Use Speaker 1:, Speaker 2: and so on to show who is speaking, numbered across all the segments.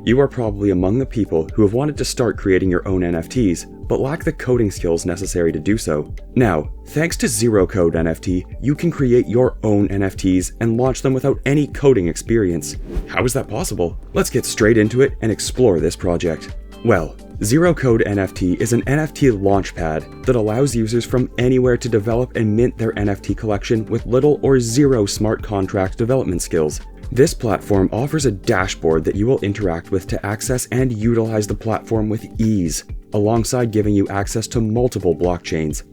Speaker 1: You are probably among the people who have wanted to start creating your own NFTs, but lack the coding skills necessary to do so. Now, thanks to Zero Code NFT, you can create your own NFTs and launch them without any coding experience. How is that possible? Let's get straight into it and explore this project. Well, Zero Code NFT is an NFT launchpad that allows users from anywhere to develop and mint their NFT collection with little or zero smart contract development skills. This platform offers a dashboard that you will interact with to access and utilize the platform with ease, alongside giving you access to multiple blockchains.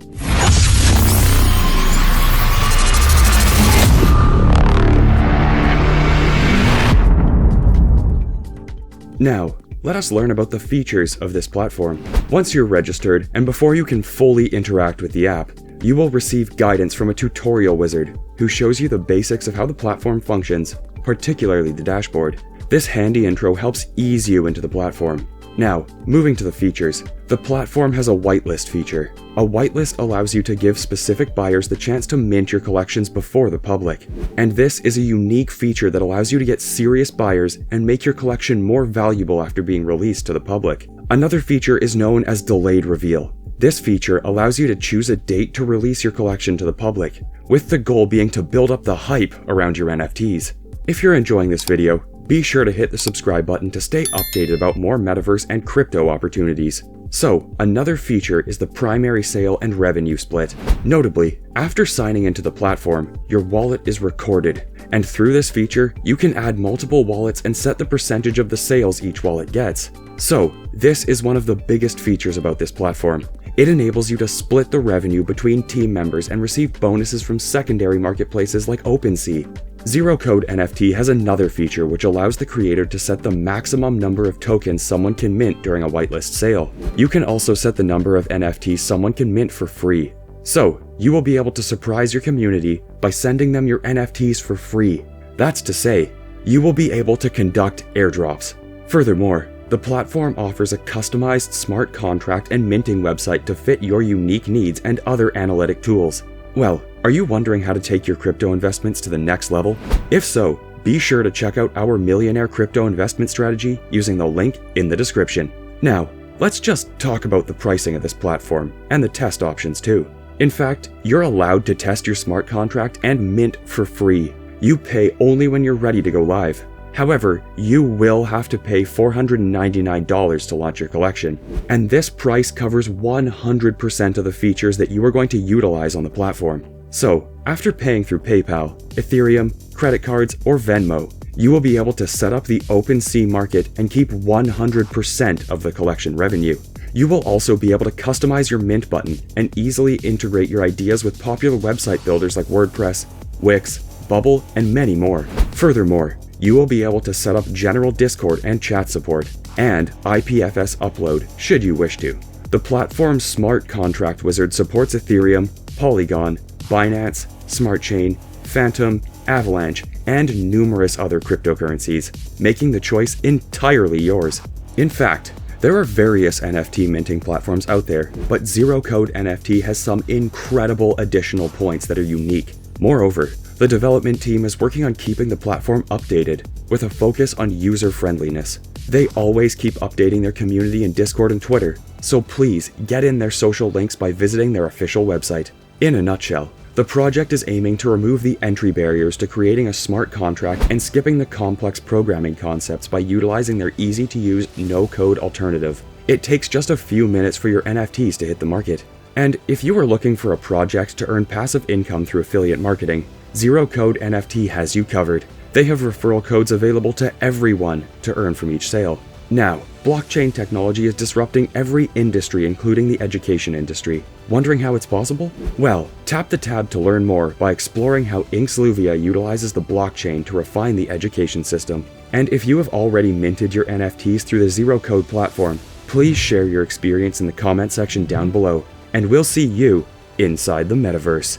Speaker 1: Now, let us learn about the features of this platform. Once you're registered, and before you can fully interact with the app, you will receive guidance from a tutorial wizard who shows you the basics of how the platform functions, particularly the dashboard. This handy intro helps ease you into the platform. Now, moving to the features, the platform has a whitelist feature. A whitelist allows you to give specific buyers the chance to mint your collections before the public. And this is a unique feature that allows you to get serious buyers and make your collection more valuable after being released to the public. Another feature is known as delayed reveal. This feature allows you to choose a date to release your collection to the public, with the goal being to build up the hype around your NFTs. If you're enjoying this video, be sure to hit the subscribe button to stay updated about more metaverse and crypto opportunities. So, another feature is the primary sale and revenue split. Notably, after signing into the platform, your wallet is recorded, and through this feature, you can add multiple wallets and set the percentage of the sales each wallet gets. So, this is one of the biggest features about this platform. It enables you to split the revenue between team members and receive bonuses from secondary marketplaces like OpenSea. Zero Code NFT has another feature which allows the creator to set the maximum number of tokens someone can mint during a whitelist sale. You can also set the number of NFTs someone can mint for free. So, you will be able to surprise your community by sending them your NFTs for free. That's to say, you will be able to conduct airdrops. Furthermore, the platform offers a customized smart contract and minting website to fit your unique needs and other analytic tools. Well, are you wondering how to take your crypto investments to the next level? If so, be sure to check out our Millionaire Crypto Investment Strategy using the link in the description. Now, let's just talk about the pricing of this platform and the test options too. In fact, you're allowed to test your smart contract and mint for free. You pay only when you're ready to go live. However, you will have to pay $499 to launch your collection, and this price covers 100% of the features that you are going to utilize on the platform. So, after paying through PayPal, Ethereum, credit cards, or Venmo, you will be able to set up the OpenSea market and keep 100% of the collection revenue. You will also be able to customize your mint button and easily integrate your ideas with popular website builders like WordPress, Wix, Bubble, and many more. Furthermore, you will be able to set up general Discord and chat support, and IPFS upload should you wish to. The platform's smart contract wizard supports Ethereum, Polygon, Binance, Smart Chain, Phantom, Avalanche, and numerous other cryptocurrencies, making the choice entirely yours. In fact, there are various NFT minting platforms out there, but Zero Code NFT has some incredible additional points that are unique. Moreover, the development team is working on keeping the platform updated, with a focus on user-friendliness. They always keep updating their community in Discord and Twitter, so please get in their social links by visiting their official website. In a nutshell, the project is aiming to remove the entry barriers to creating a smart contract and skipping the complex programming concepts by utilizing their easy-to-use, no-code alternative. It takes just a few minutes for your NFTs to hit the market. And if you are looking for a project to earn passive income through affiliate marketing, Zero Code NFT has you covered. They have referral codes available to everyone to earn from each sale. Now, blockchain technology is disrupting every industry, including the education industry. Wondering how it's possible? Well, tap the tab to learn more by exploring how Inxluvia utilizes the blockchain to refine the education system. And if you have already minted your NFTs through the Zero Code platform, please share your experience in the comment section down below, and we'll see you inside the metaverse.